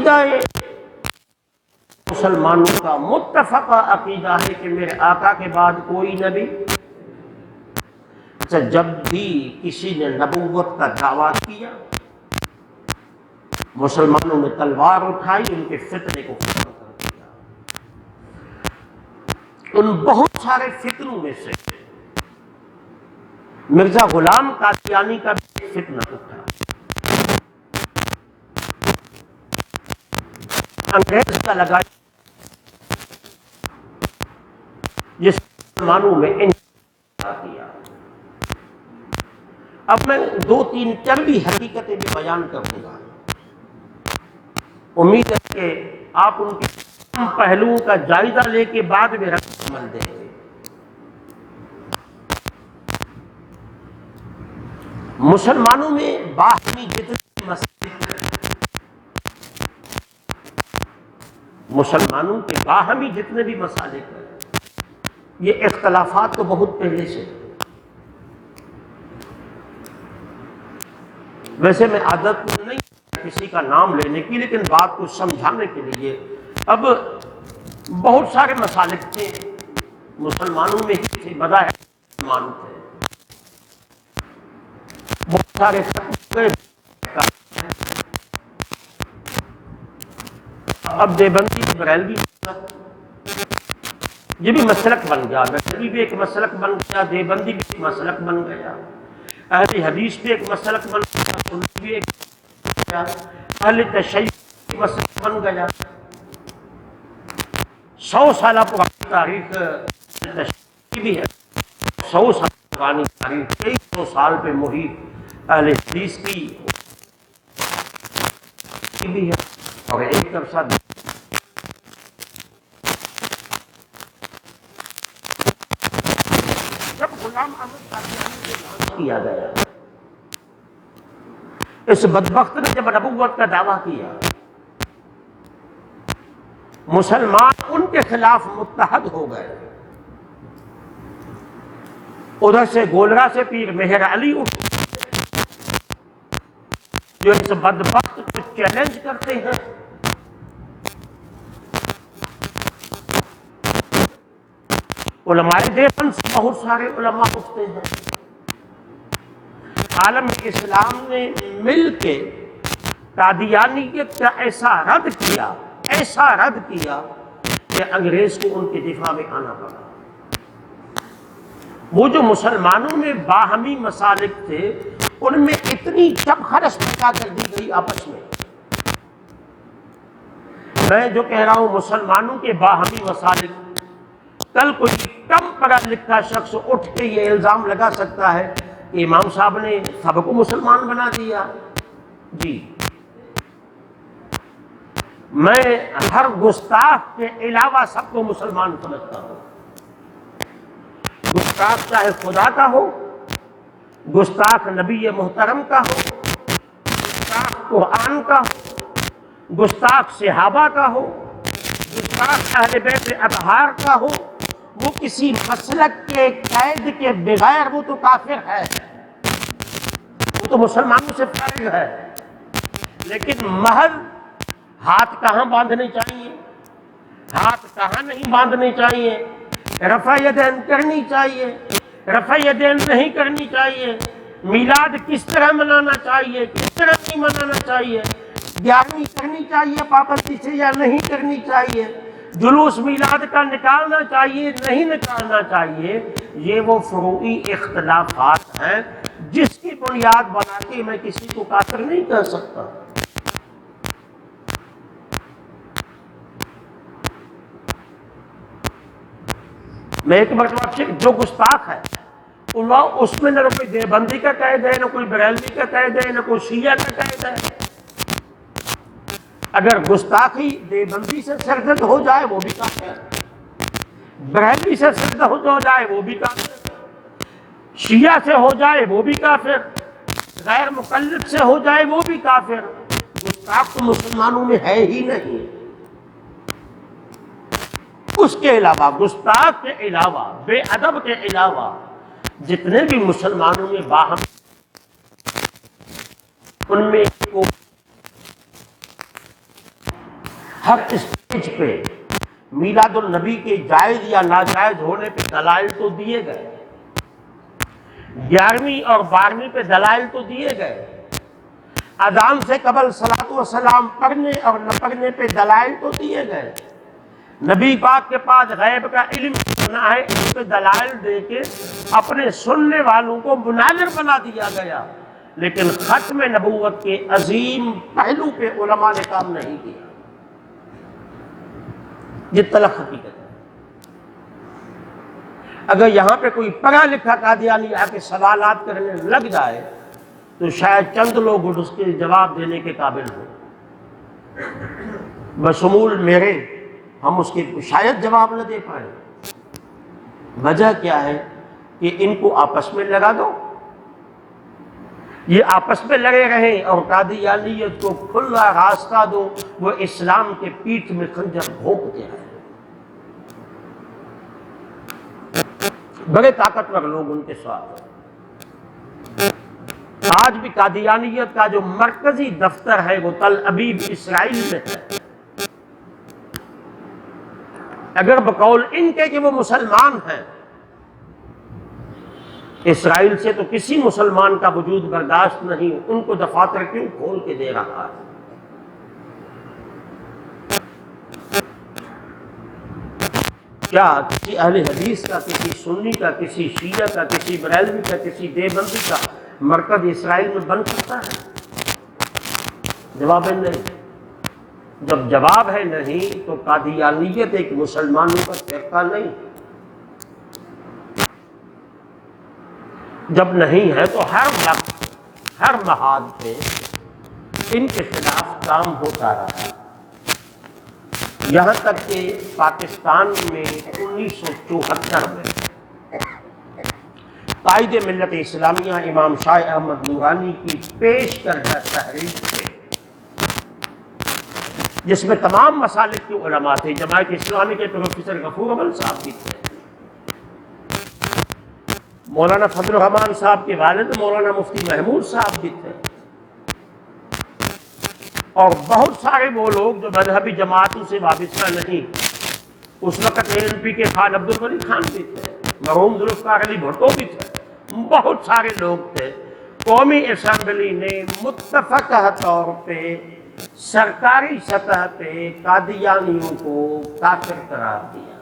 عقیدہ مسلمانوں کا متفقہ عقیدہ ہے کہ میرے آقا کے بعد کوئی نبی، جب بھی کسی نے نبوت کا دعویٰ کیا مسلمانوں نے تلوار اٹھائی، ان کے فتنے کو ختم کر دیا۔ ان بہت سارے فتنوں میں سے مرزا غلام قادیانی کا بھی فتنہ اٹھا۔ انگریز کا لگایا جس مسلمانوں میں انقلاب کیا۔ اب میں 2-3 چربی حقیقتیں بھی بیان کروں گا، امید ہے کہ آپ ان کے تمام پہلوؤں کا جائزہ لے کے بعد میں رد عمل دیں گے۔ مسلمانوں میں باہمی جتنے مسائل، مسلمانوں کے باہمی جتنے بھی مسائل ہیں، یہ اختلافات تو بہت پہلے سے۔ ویسے میں عادت نہیں کسی کا نام لینے کی، لیکن بات کو سمجھانے کے لیے اب بہت سارے مسالک تھے مسلمانوں میں ہی تھے، بظاہر مسلمان تھے، بہت سارے اب دیوبندی بریلوی یہ بھی مسلک بن گیا، بریلوی بھی ایک مسلک بن گیا، دیوبندی بھی ایک مسلک بن گیا، اہل حدیث بھی ایک مسلک بن گیا، سنی بھی ایک گیا، اہل تشیع ایک مسلک بن گیا۔ 100 سالہ پرانی تاریخ تشیع بھی ہے، 100 سال پرانی تاریخ، 2300 سال پہ محیط اہل حدیث کی بھی ہے، اور ایک عرصہ جب غلام احمد قادیانی کو کیا گیا، اس بدبخت نے جب نبوت کا دعویٰ کیا، مسلمان ان کے خلاف متحد ہو گئے۔ ادھر سے گولرا سے پیر مہر علی اٹھ جو اس بدبخت کو چیلنج کرتے ہیں، علماء دیوبند سے بہت سارے علماء اٹھتے ہیں۔ عالم اسلام نے مل کے قادیانیت کا ایسا رد کیا کہ انگریز کو ان کے دفاع میں آنا پڑا۔ وہ جو مسلمانوں میں باہمی مسالک تھے، ان میں اتنی جب خرش پیدا کر دی گئی آپس میں۔ میں جو کہہ رہا ہوں مسلمانوں کے باہمی مسالک، کل کوئی کم پڑھا لکھا شخص اٹھ کے یہ الزام لگا سکتا ہے کہ امام صاحب نے سب کو مسلمان بنا دیا۔ جی، میں ہر گستاخ کے علاوہ سب کو مسلمان سمجھتا ہوں، گستاخ چاہے خدا کا ہو، گستاخ نبی محترم کا ہو، گستاخ قرآن کا ہو، گستاخ صحابہ کا ہو، گستاخ اہل بیت اطہار کا ہو، وہ کسی مسلک کے قید کے بغیر وہ تو کافر ہے، وہ تو مسلمانوں سے فارغ ہے۔ لیکن محض ہاتھ کہاں باندھنے چاہیے، ہاتھ کہاں نہیں باندھنے چاہیے، رفع یدین کرنی چاہیے، رفع یدین نہیں کرنی چاہیے، میلاد کس طرح منانا چاہیے، کس طرح نہیں منانا چاہیے، 11ویں کرنی چاہیے پابندی سے یا نہیں کرنی چاہیے، جلوس میلاد کا نکالنا چاہیے نہیں نکالنا چاہیے، یہ وہ فروعی اختلافات ہیں جس کی بنیاد بنا کے میں کسی کو کافر نہیں کہہ سکتا۔ میں ایک مرتبہ جو گستاخ ہے اللہ اس میں نہ کوئی دیوبندی کا قید ہے، نہ کوئی بریلوی کا قید ہے، نہ کوئی شیعہ کا قید ہے۔ اگر گستاخی دیوبندی سے سرزد ہو جائے وہ بھی کافر، بریلوی سے سرزد ہو جائے وہ بھی کافر، شیعہ سے ہو جائے وہ بھی کافر، غیر مقلد سے ہو جائے وہ بھی کافر۔ گستاخ تو مسلمانوں میں ہے ہی نہیں۔ اس کے علاوہ گستاخ کے علاوہ بے ادب کے علاوہ جتنے بھی مسلمانوں میں باہم، ان میں ہر اسٹیج پہ میلاد النبی کے جائز یا ناجائز ہونے پہ دلائل تو دیے گئے، 11ویں اور 12ویں پہ دلائل تو دیے گئے، اذان سے قبل صلاۃ و سلام پڑھنے اور نہ پڑھنے پہ دلائل تو دیے گئے، نبی پاک کے پاس غیب کا علم ہونا ہے اس پہ دلائل دے کے اپنے سننے والوں کو مناظر بنا دیا گیا، لیکن ختم نبوت کے عظیم پہلو پہ علماء نے کام نہیں کیا۔ یہ تلخ حقیقت ہے۔ اگر یہاں پہ کوئی پڑھا لکھا قادیانی آ کے سوالات کرنے لگ جائے تو شاید چند لوگ اس کے جواب دینے کے قابل ہوں، بشمول میرے، ہم اس کے شاید جواب نہ دے پائیں۔ وجہ کیا ہے کہ ان کو آپس میں لگا دو، یہ آپس میں لڑے رہیں اور قادیانیت کو کھلا راستہ دو، وہ اسلام کے پیٹھ میں خنجر بھونکتے رہیں۔ بڑے طاقتور لوگ ان کے ساتھ۔ آج بھی قادیانیت کا جو مرکزی دفتر ہے وہ تل ابیب اسرائیل میں ہے۔ اگر بقول ان کے کہ وہ مسلمان ہیں، اسرائیل سے تو کسی مسلمان کا وجود برداشت نہیں، ان کو دفاتر کیوں کھول کے دے رہا ہے؟ کیا کسی اہل حدیث کا، کسی سنی کا، کسی شیعہ کا، کسی بریلوی کا، کسی دیوبندی کا مرکز اسرائیل میں بن سکتا ہے؟ جواب ہے نہیں۔ جب جواب ہے نہیں تو قادیانیت ایک مسلمانوں کا فرقہ نہیں، جب نہیں ہے تو ہر وقت ہر محاذ پہ ان کے خلاف کام ہوتا رہا، یہاں تک کہ پاکستان میں 1974 میں قائد ملت اسلامیہ امام شاہ احمد نورانی کی پیش کردہ تحریک تھے جس میں تمام مسالک کے علماء تھے، جماعت اسلامی کے پروفیسر غفور اول صاحب بھی تھے، مولانا فضل الرحمان صاحب کے والد مولانا مفتی محمود صاحب بھی تھے، اور بہت سارے وہ لوگ جو مذہبی جماعتوں سے وابستہ نہیں۔ اس وقت ANP کے خان عبدالغنی خان بھی تھے، مرحوم ذوالفقار علی بھٹو بھی تھے، بہت سارے لوگ تھے۔ قومی اسمبلی نے متفقہ طور پہ سرکاری سطح پہ قادیانیوں کو کافر قرار دیا۔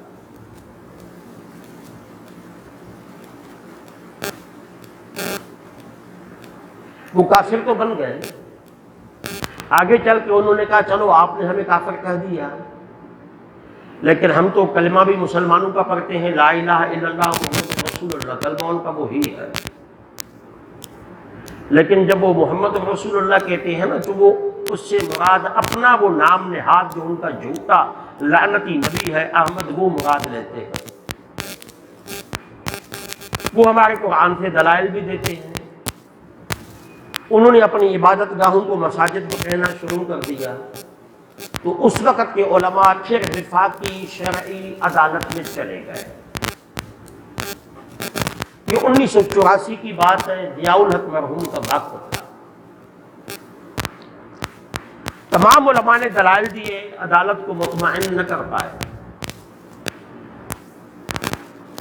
وہ کافر تو بن گئے، آگے چل کے انہوں نے کہا چلو آپ نے ہمیں کافر کہہ دیا، لیکن ہم تو کلمہ بھی مسلمانوں کا پڑھتے ہیں، لا الہ الا اللہ محمد رسول اللہ، کلمہ ان کا وہی ہے، لیکن جب وہ محمد رسول اللہ کہتے ہیں نا تو وہ اس سے مراد اپنا وہ نام نہاد جو ان کا جھوٹا لعنتی نبی ہے احمد، وہ مراد لیتے ہیں۔ وہ ہمارے قرآن سے دلائل بھی دیتے ہیں۔ انہوں نے اپنی عبادت گاہوں کو مساجد کو کہنا شروع کر دیا تو اس وقت کے علماء پھر وفاقی شرعی عدالت میں چلے گئے۔ یہ 1984 کی بات ہے، ضیاء الحق مرحوم کا وقت تھا۔ تمام علماء نے دلائل دیے، عدالت کو مطمئن نہ کر پائے۔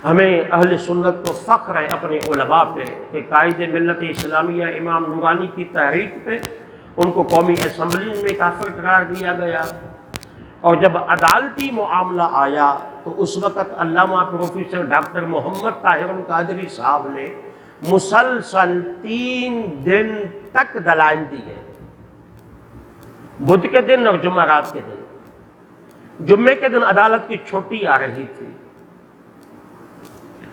ہمیں اہل سنت کو فخر ہے اپنے علماء پہ کہ قائد ملت اسلامیہ امام نورانی کی تحریک پہ ان کو قومی اسمبلی میں کافر قرار دیا گیا، اور جب عدالتی معاملہ آیا تو اس وقت علامہ پروفیسر ڈاکٹر محمد طاہر القادری صاحب نے مسلسل 3 دن تک دلائل دیے، بدھ کے دن اور جمعرات کے دن۔ جمعے کے دن عدالت کی چھٹی آ رہی تھی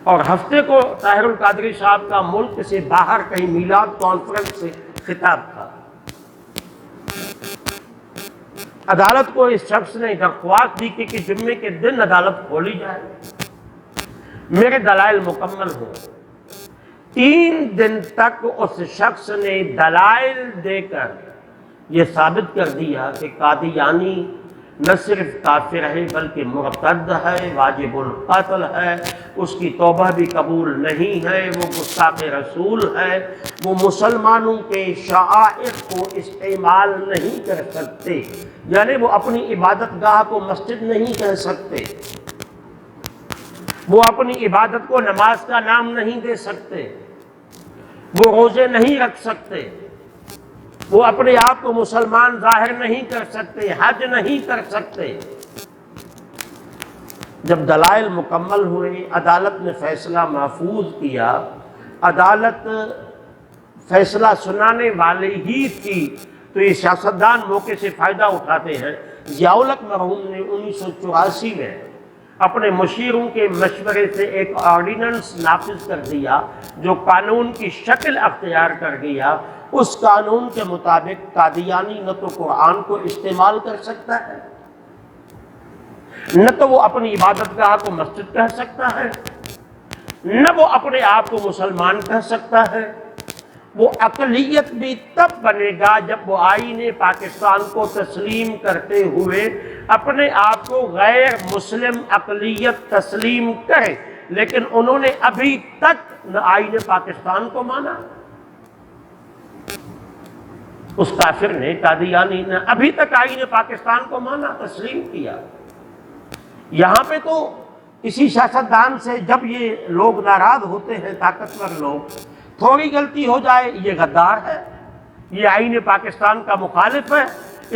اور ہفتے کو طاہر القادری صاحب کا ملک سے باہر کہیں میلاد کانفرنس سے خطاب تھا۔ عدالت کو اس شخص نے درخواست دی کہ جمعے کے دن عدالت کھولی جائے، میرے دلائل مکمل ہوں۔ 3 دن تک اس شخص نے دلائل دے کر یہ ثابت کر دیا کہ قادیانی نہ صرف کافر ہے بلکہ مرتد ہے، واجب القتل ہے، اس کی توبہ بھی قبول نہیں ہے، وہ گستاخ رسول ہے، وہ مسلمانوں کے شعائر کو استعمال نہیں کر سکتے، یعنی وہ اپنی عبادت گاہ کو مسجد نہیں کہہ سکتے، وہ اپنی عبادت کو نماز کا نام نہیں دے سکتے، وہ روزے نہیں رکھ سکتے، وہ اپنے آپ کو مسلمان ظاہر نہیں کر سکتے، حج نہیں کر سکتے۔ جب دلائل مکمل ہوئے، عدالت نے فیصلہ محفوظ کیا، عدالت فیصلہ سنانے والی ہی تھی، تو یہ سیاستدان موقع سے فائدہ اٹھاتے ہیں۔ ضیاء الحق مرحوم نے 1984 میں اپنے مشیروں کے مشورے سے ایک آرڈیننس نافذ کر دیا جو قانون کی شکل اختیار کر گیا۔ اس قانون کے مطابق قادیانی نہ تو قرآن کو استعمال کر سکتا ہے، نہ تو وہ اپنی عبادت گاہ کو مسجد کہہ سکتا ہے، نہ وہ اپنے آپ کو مسلمان کہہ سکتا ہے۔ وہ اقلیت بھی تب بنے گا جب وہ آئین پاکستان کو تسلیم کرتے ہوئے اپنے آپ کو غیر مسلم اقلیت تسلیم کرے، لیکن انہوں نے ابھی تک نہ آئین پاکستان کو مانا، اس کافر نے، قادیانی نے ابھی تک آئین پاکستان کو مانا، تسلیم کیا۔ یہاں پہ تو کسی سیاستدان سے جب یہ لوگ ناراض ہوتے ہیں، طاقتور لوگ، تھوڑی غلطی ہو جائے یہ غدار ہے، یہ آئین پاکستان کا مخالف ہے،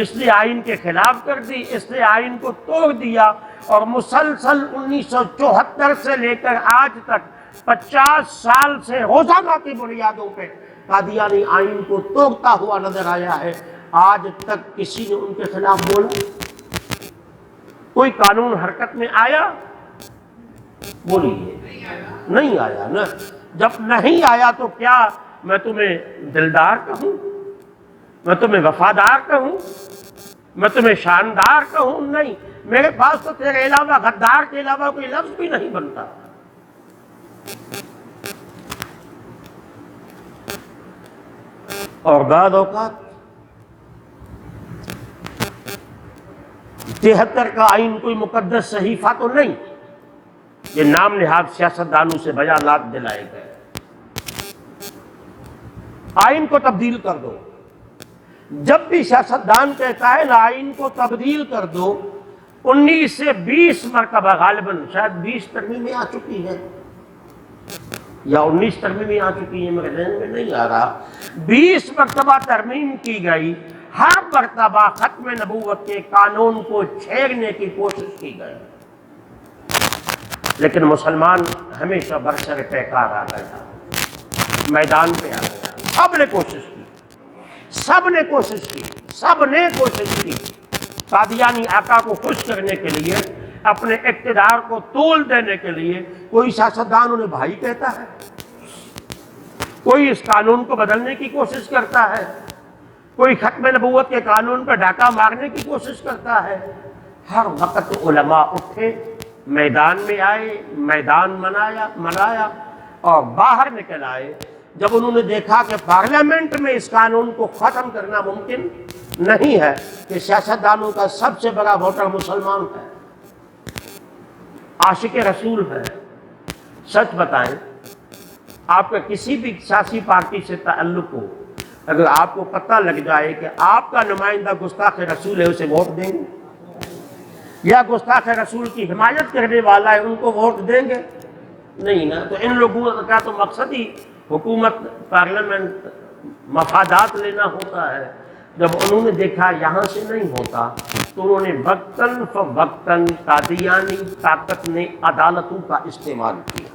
اس نے آئین کے خلاف کر دی، اس نے آئین کو توڑ دیا، اور مسلسل 1974 سے لے کر آج تک 50 سال سے روزانہ کی بنیادوں پہ قادیانی آئین کو توڑتا ہوا نظر آیا ہے۔ آج تک کسی نے ان کے خلاف بولا؟ کوئی قانون حرکت میں آیا؟ بولیے، نہیں آیا نا۔ جب نہیں آیا تو کیا میں تمہیں دلدار کہوں، میں تمہیں وفادار کہوں، میں تمہیں شاندار کہوں؟ نہیں، میرے پاس تو تیرے علاوہ، غدار کے علاوہ کوئی لفظ بھی نہیں بنتا۔ اور بعض اوقات 73 کا آئین کوئی مقدس صحیفہ تو نہیں، یہ نام نہاد سیاستدانوں سے بیانات دلائے گئے۔ آئین کو تبدیل کر دو، جب بھی سیاستدان کہتا ہے نا آئین کو تبدیل کر دو، 19 سے 20 مرتبہ غالباً، شاید 20 ترمیمیں آ چکی ہیں یا 19 ترمیمیں آ چکی ہیں، میرے ذہن میں نہیں آ رہا، 20 مرتبہ ترمیم کی گئی، ہر مرتبہ ختم نبوت کے قانون کو چھیڑنے کی کوشش کی گئی، لیکن مسلمان ہمیشہ برسر پیکار آ گیا، میدان پہ آ گیا۔ سب نے کوشش کی، سب نے کوشش کی، سب نے کوشش کی، قادیانی آقا کو خوش کرنے کے لیے، اپنے اقتدار کو طول دینے کے لیے۔ کوئی سیاستدان انہیں بھائی کہتا ہے، کوئی اس قانون کو بدلنے کی کوشش کرتا ہے، کوئی ختم نبوت کے قانون پر ڈاکہ مارنے کی کوشش کرتا ہے۔ ہر وقت علماء اٹھے، میدان میں آئے، میدان منایا اور باہر نکل آئے جب انہوں نے دیکھا کہ پارلیمنٹ میں اس قانون کو ختم کرنا ممکن نہیں ہے، کہ سیاستدانوں کا سب سے بڑا ووٹر مسلمان ہے، عاشق رسول ہے۔ سچ بتائیں، آپ کا کسی بھی سیاسی پارٹی سے تعلق ہو، اگر آپ کو پتہ لگ جائے کہ آپ کا نمائندہ گستاخ رسول ہے، اسے ووٹ دیں گے؟ یا گستاخ رسول کی حمایت کرنے والا ہے، ان کو ووٹ دیں گے؟ نہیں نا۔ تو ان لوگوں کا تو مقصد ہی حکومت، پارلیمنٹ، مفادات لینا ہوتا ہے۔ جب انہوں نے دیکھا یہاں سے نہیں ہوتا تو انہوں نے وقتاً فوقتاً قادیانی طاقت نے عدالتوں کا استعمال کیا۔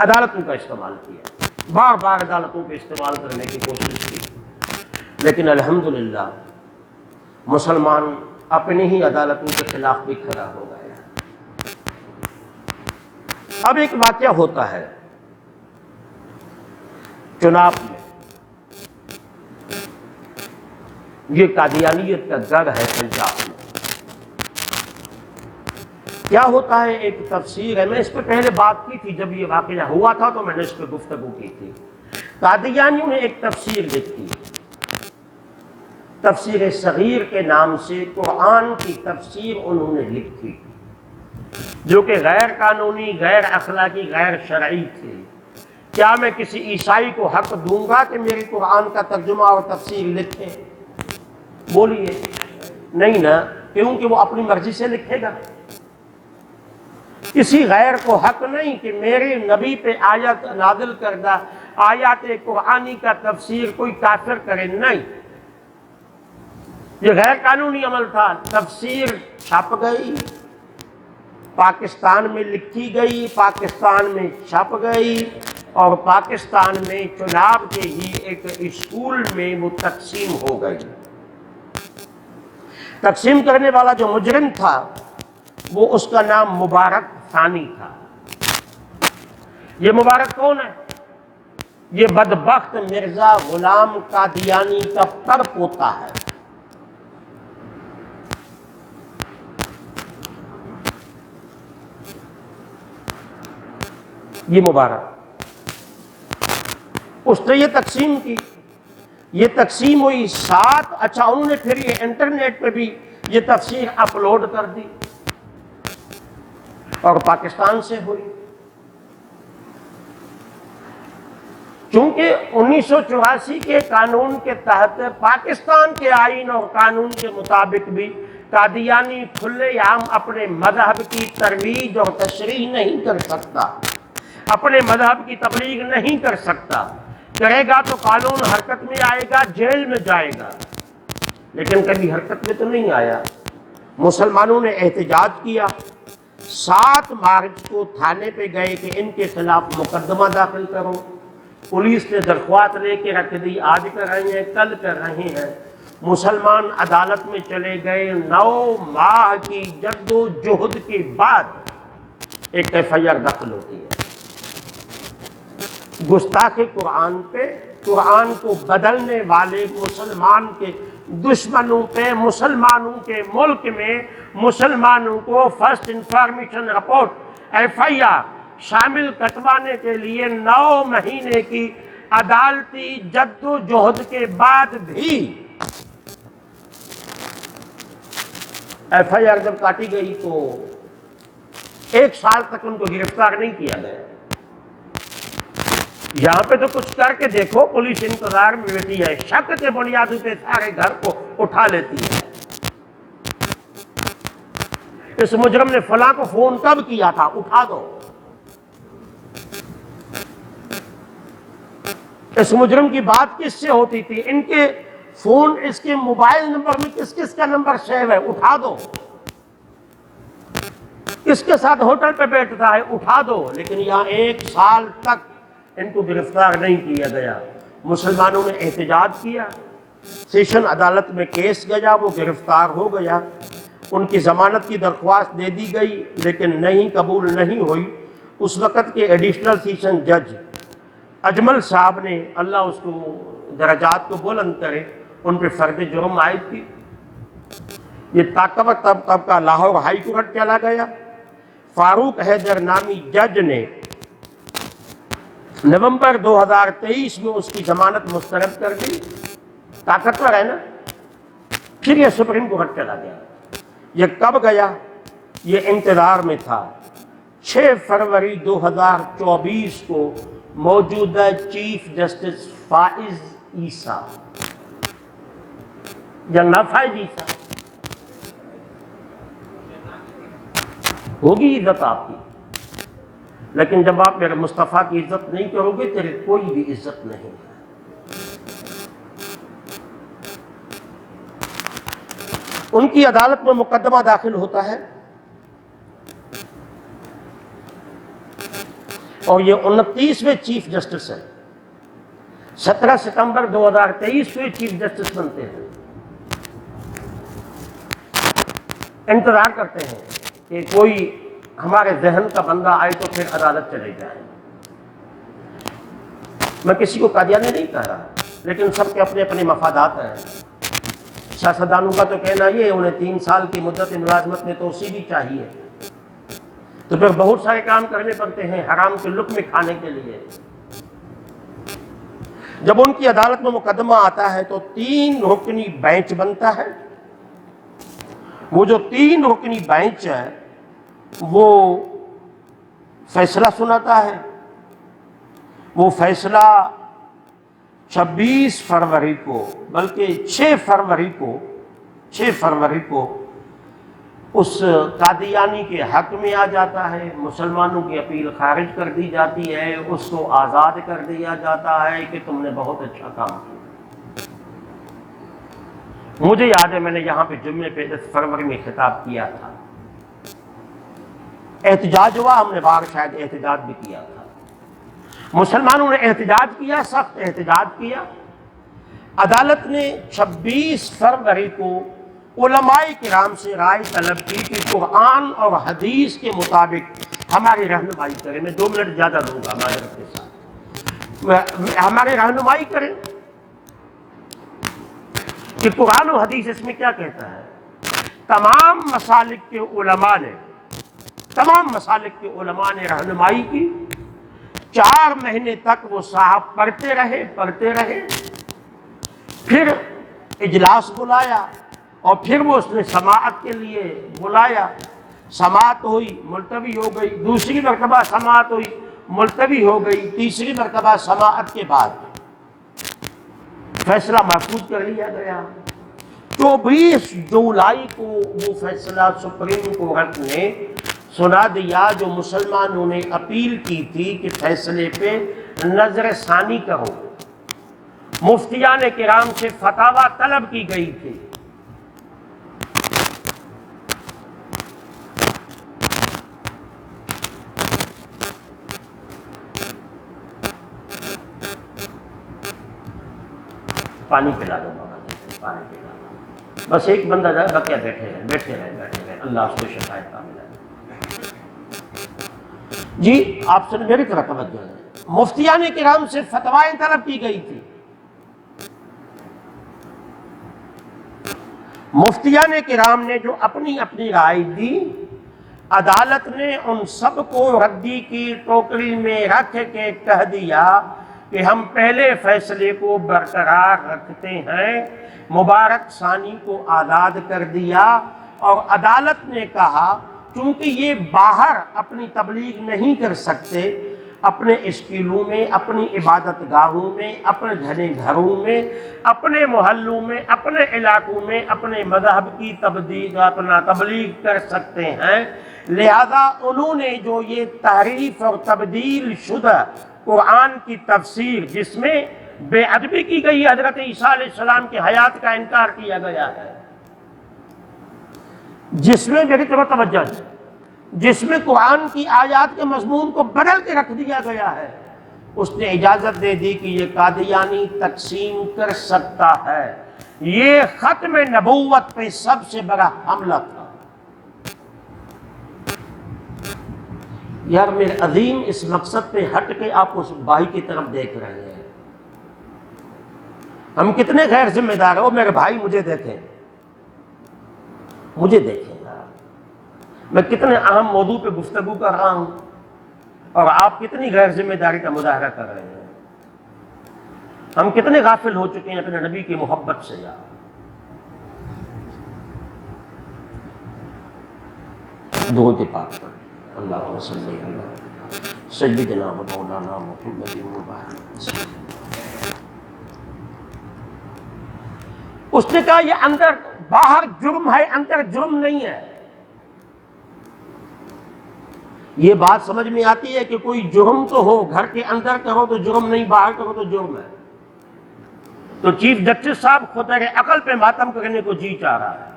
عدالتوں کا استعمال کیا، بار بار عدالتوں کے استعمال کرنے کی کوشش کی، لیکن الحمدللہ مسلمان اپنی ہی عدالتوں کے خلاف بھی کھڑا ہو گیا۔ اب ایک واقعہ ہوتا ہے چناب میں، یہ قادیانیت کا گڑھ ہے پنجاب میں۔ کیا ہوتا ہے، ایک تفسیر ہے، میں اس پہ پہلے بات کی تھی جب یہ واقعہ ہوا تھا، تو میں نے اس پہ گفتگو کی تھی۔ قادیانیوں نے ایک تفسیر لکھی تفسیر صغیر کے نام سے قرآن کی تفسیر انہوں نے لکھی، جو کہ غیر قانونی، غیر اخلاقی، غیر شرعی تھی۔ کیا میں کسی عیسائی کو حق دوں گا کہ میری قرآن کا ترجمہ اور تفسیر لکھے؟ بولیے نہیں نا، کیونکہ وہ اپنی مرضی سے لکھے گا۔ کسی غیر کو حق نہیں کہ میرے نبی پہ آیت نازل کردہ آیات قرآنی کا تفسیر کوئی کافر کرے، نہیں، یہ غیر قانونی عمل تھا۔ تفسیر چھپ گئی، پاکستان میں لکھی گئی، پاکستان میں چھپ گئی، اور پاکستان میں چناب کے ہی ایک اسکول میں وہ تقسیم ہو گئی۔ تقسیم کرنے والا جو مجرم تھا وہ اس کا نام مبارک ثانی تھا۔ یہ مبارک کون ہے؟ یہ بدبخت مرزا غلام قادیانی کا پر پوتا ہے۔ یہ مبارک، اس نے یہ تقسیم کی، یہ تقسیم ہوئی 7، اچھا انہوں نے پھر یہ انٹرنیٹ پہ بھی یہ تفسیر اپلوڈ کر دی اور پاکستان سے ہوئی۔ چونکہ 1984 کے قانون کے تحت پاکستان کے آئین اور قانون کے مطابق بھی قادیانی کھلے عام اپنے مذہب کی ترویج اور تشریح نہیں کر سکتا، اپنے مذہب کی تبلیغ نہیں کر سکتا۔ کرے گا تو قانون حرکت میں آئے گا، جیل میں جائے گا، لیکن کبھی حرکت میں تو نہیں آیا۔ مسلمانوں نے احتجاج کیا، 7 مارچ کو تھانے پہ گئے کہ ان کے خلاف مقدمہ داخل کرو۔ پولیس نے درخواست لے کے رکھ دی، آج کر رہے ہیں، کل کر رہے ہیں۔ مسلمان عدالت میں چلے گئے، 9 ماہ کی جد و جہد کے بعد ایک FIR داخل ہوتی ہے گستاخ قرآن پہ، قرآن کو بدلنے والے مسلمان کے دشمنوں پہ۔ مسلمانوں کے ملک میں مسلمانوں کو فرسٹ انفارمیشن رپورٹ FIR شامل کٹوانے کے لیے 9 مہینے کی عدالتی جد و جہد کے بعد بھی FIR جب کاٹی گئی تو 1 سال تک ان کو گرفتار نہیں کیا گیا۔ یہاں پہ تو کچھ کر کے دیکھو، پولیس انتظار میں بیٹھی ہے، شک کے بنیاد پہ سارے گھر کو اٹھا لیتی ہے۔ اس مجرم نے فلاں کو فون کب کیا تھا، اٹھا دو۔ اس مجرم کی بات کس سے ہوتی تھی، ان کے فون، اس کے موبائل نمبر میں کس کس کا نمبر سیو ہے، اٹھا دو۔ کس کے ساتھ ہوٹل پہ بیٹھتا ہے، اٹھا دو۔ لیکن یہاں 1 سال تک ان کو گرفتار نہیں کیا گیا۔ مسلمانوں نے احتجاج کیا، سیشن عدالت میں کیس گیا، وہ گرفتار ہو گیا، ان کی ضمانت کی درخواست دے دی گئی لیکن نہیں قبول نہیں ہوئی۔ اس وقت کے ایڈیشنل سیشن جج اجمل صاحب نے، اللہ اس کو درجات کو بلند کرے، ان پہ فرد جرم عائد کی۔ یہ طاقتور طبقہ لاہور ہائی کورٹ چلا گیا۔ فاروق حیدر نامی جج نے نومبر 2023 میں اس کی ضمانت مسترد کر دی۔ طاقتور ہے نا۔ پھر یہ سپریم کورٹ چلا گیا۔ یہ کب گیا؟ یہ انتظار میں تھا۔ 6 فروری 2024 کو موجودہ چیف جسٹس فائز عیسیٰ یا نافائز عیسیٰ، ہوگی عزت آپ کی، لیکن جب آپ میرے مصطفیٰ کی عزت نہیں کرو گے تیرے کوئی بھی عزت نہیں ہے۔ ان کی عدالت میں مقدمہ داخل ہوتا ہے اور یہ 29ویں چیف جسٹس ہے۔ 17 ستمبر 2023 کو چیف جسٹس بنتے ہیں۔ انتظار کرتے ہیں کہ کوئی ہمارے ذہن کا بندہ آئے تو پھر عدالت چلے جائے۔ میں کسی کو قادیانی نہیں کہہ رہا، لیکن سب کے اپنے اپنے مفادات ہیں۔ سیاستدانوں کا تو کہنا یہ ہے انہیں 3 سال کی مدت ملازمت میں توسیع بھی چاہیے، تو پھر بہت سارے کام کرنے پڑتے ہیں حرام کے لقمے کھانے کے لیے۔ جب ان کی عدالت میں مقدمہ آتا ہے تو 3 رکنی بینچ بنتا ہے. وہ جو 3 رکنی بینچ ہے وہ فیصلہ سناتا ہے. وہ فیصلہ 26 فروری کو بلکہ 6 فروری کو اس قادیانی کے حق میں آ جاتا ہے. مسلمانوں کی اپیل خارج کر دی جاتی ہے، اس کو آزاد کر دیا جاتا ہے کہ تم نے بہت اچھا کام کیا. مجھے یاد ہے میں نے یہاں پہ جمعے پہ 10 فروری میں خطاب کیا تھا. احتجاج ہوا، ہم نے باہر شاید احتجاج بھی کیا تھا. مسلمانوں نے احتجاج کیا، سخت احتجاج کیا. عدالت نے 26 فروری کو علماء کرام سے رائے طلب کی کہ قرآن اور حدیث کے مطابق ہماری رہنمائی کریں. میں 2 منٹ زیادہ دوں گا معذرت کے ساتھ. ہماری رہنمائی کریں کہ قرآن و حدیث اس میں کیا کہتا ہے. تمام مسالک کے علماء نے رہنمائی کی. 4 مہینے تک وہ صاحب پڑھتے رہے. پھر اجلاس بلایا اور پھر وہ اس نے سماعت کے لیے بلایا. سماعت ہوئی، ملتوی ہو گئی. دوسری مرتبہ سماعت ہوئی، ملتوی ہو گئی. تیسری مرتبہ سماعت کے بعد فیصلہ محفوظ کر لیا گیا. 24 جولائی کو وہ فیصلہ سپریم کورٹ نے سنا دیا جو مسلمانوں نے اپیل کی تھی کہ فیصلے پہ نظر ثانی کرو. مفتیان کرام سے فتاوی طلب کی گئی تھی. پانی پلا دو بابا جی، پانی پلا دو. بس ایک بندہ جائے، بقیہ بیٹھے رہے. اللہ اس کو شفاعت کا ملا. جی آپ سے میری طرف توجہ ہے. مفتیان کرام سے فتوائیں طلب کی گئی تھی. مفتیان کرام نے جو اپنی رائے دی، عدالت نے ان سب کو ردی کی ٹوکری میں رکھ کے کہہ دیا کہ ہم پہلے فیصلے کو برقرار رکھتے ہیں. مبارک ثانی کو آزاد کر دیا. اور عدالت نے کہا چونکہ یہ باہر اپنی تبلیغ نہیں کر سکتے، اپنے اسکولوں میں، اپنی عبادت گاہوں میں، اپنے گھنے گھروں میں، اپنے محلوں میں، اپنے علاقوں میں اپنے مذہب کی تبلیغ کر سکتے ہیں، لہذا انہوں نے جو یہ تحریف اور تبدیل شدہ قرآن کی تفسیر جس میں بے ادبی کی گئی، حضرت عیسیٰ علیہ السلام کی حیات کا انکار کیا گیا ہے، جس میں میری طرف توجہ ہے، جس میں قرآن کی آیات کے مضمون کو بدل کے رکھ دیا گیا ہے، اس نے اجازت دے دی کہ یہ قادیانی تقسیم کر سکتا ہے. یہ ختم نبوت پہ سب سے بڑا حملہ تھا. یار میرے عظیم اس مقصد پہ ہٹ کے آپ اس بھائی کی طرف دیکھ رہے ہیں. ہم کتنے غیر ذمہ دار ہو. میرے بھائی مجھے دیکھیں یار. میں کتنے اہم موضوع پہ گفتگو کر رہا ہوں اور آپ کتنی غیر ذمہ داری کا مظاہرہ کر رہے ہیں. ہم کتنے غافل ہو چکے ہیں اپنے نبی کی محبت سے. یار درود پاک پر اللہم صلی علی سیدنا و مولانا محمد مبارک. اس نے کہا یہ اندر باہر جرم ہے، اندر جرم نہیں ہے. یہ بات سمجھ میں آتی ہے کہ کوئی جرم تو ہو، گھر کے اندر کرو تو جرم نہیں، باہر کرو تو جرم ہے. تو چیف جسٹس صاحب خود عقل پہ ماتم کرنے کو جی چاہ رہا ہے.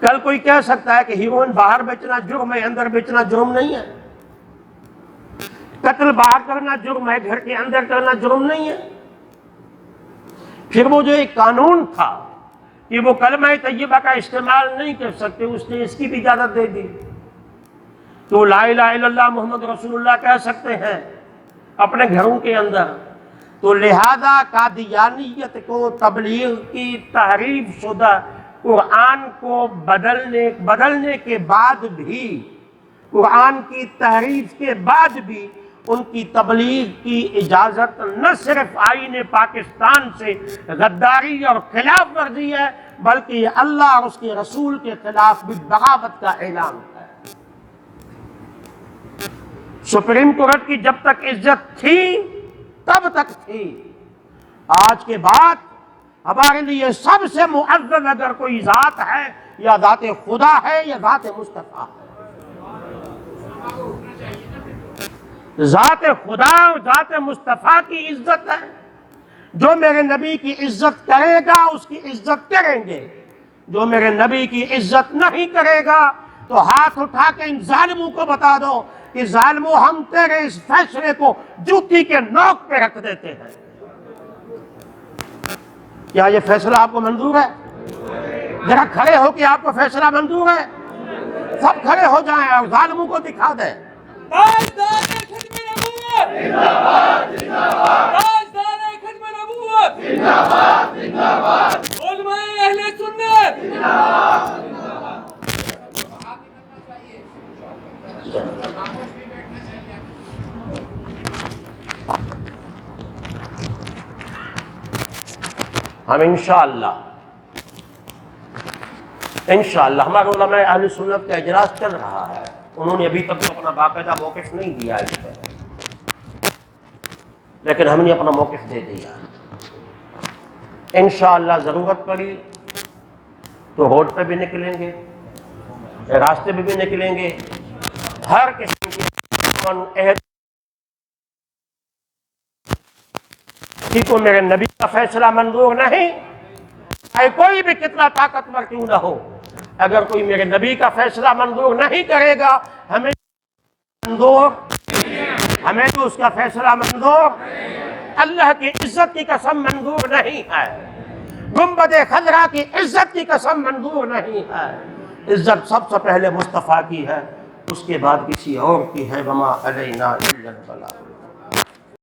کل کوئی کہہ سکتا ہے کہ ہیروئن باہر بیچنا جرم ہے، اندر بیچنا جرم نہیں ہے. قتل باہر کرنا جرم ہے، گھر کے اندر کرنا جرم نہیں ہے. پھر وہ جو ایک قانون تھا کہ وہ کلمہ طیبہ کا استعمال نہیں کر سکتے، اس نے اس کی بھی اجازت دے دی. تو لا الہ الا اللہ محمد رسول اللہ کہہ سکتے ہیں اپنے گھروں کے اندر. تو لہذا قادیانیت کو، تبلیغ کی تحریف شدہ قرآن کو بدلنے کے بعد بھی، قرآن کی تحریف کے بعد بھی ان کی تبلیغ کی اجازت نہ صرف آئین پاکستان سے غداری اور خلاف ورزی ہے، بلکہ یہ اللہ اور اس کے رسول کے خلاف بھی بغاوت کا اعلان ہے۔ سپریم کورٹ کی جب تک عزت تھی تب تک تھی، آج کے بعد ہمارے لیے سب سے معزز اگر کوئی ذات ہے یا ذات خدا ہے یا ذات مصطفیٰ ہے۔ ذات خدا اور ذات مصطفیٰ کی عزت ہے، جو میرے نبی کی عزت کرے گا اس کی عزت کریں گے، جو میرے نبی کی عزت نہیں کرے گا تو ہاتھ اٹھا کے ان ظالموں کو بتا دو کہ ظالموں ہم تیرے اس فیصلے کو جوتی کے نوک پہ رکھ دیتے ہیں۔ کیا یہ فیصلہ آپ کو منظور ہے؟ ذرا کھڑے ہو کہ آپ کو فیصلہ منظور ہے؟ سب کھڑے ہو جائیں اور ظالموں کو دکھا دیں۔ تاجدار ختم نبوت زندہ باد زندہ باد، تاجدار ختم نبوت زندہ باد زندہ باد، علماء اہل سنت زندہ باد زندہ باد۔ ہم انشاءاللہ ہمارے علماء اہل سنت کا اجلاس چل رہا ہے، انہوں نے ابھی تک اپنا باقاعدہ موقف نہیں دیا اس پہ، لیکن ہم نے اپنا موقف دے دیا۔ انشاءاللہ ضرورت پڑی تو روڈ پہ بھی نکلیں گے، راستے پہ بھی نکلیں گے، ہر قسم کی کسی کو میرے نبی کا فیصلہ منظور نہیں، چاہے کوئی بھی کتنا طاقتور کیوں نہ ہو، اگر کوئی میرے نبی کا فیصلہ منظور نہیں کرے گا ہمیں تو اس کا فیصلہ منظور، اللہ کی عزت کی قسم منظور نہیں ہے، گنبد خضرا کی عزت کی قسم منظور نہیں ہے۔ عزت سب سے پہلے مصطفیٰ کی ہے، اس کے بعد کسی اور کی ہے، وما علینا الا البلاغ۔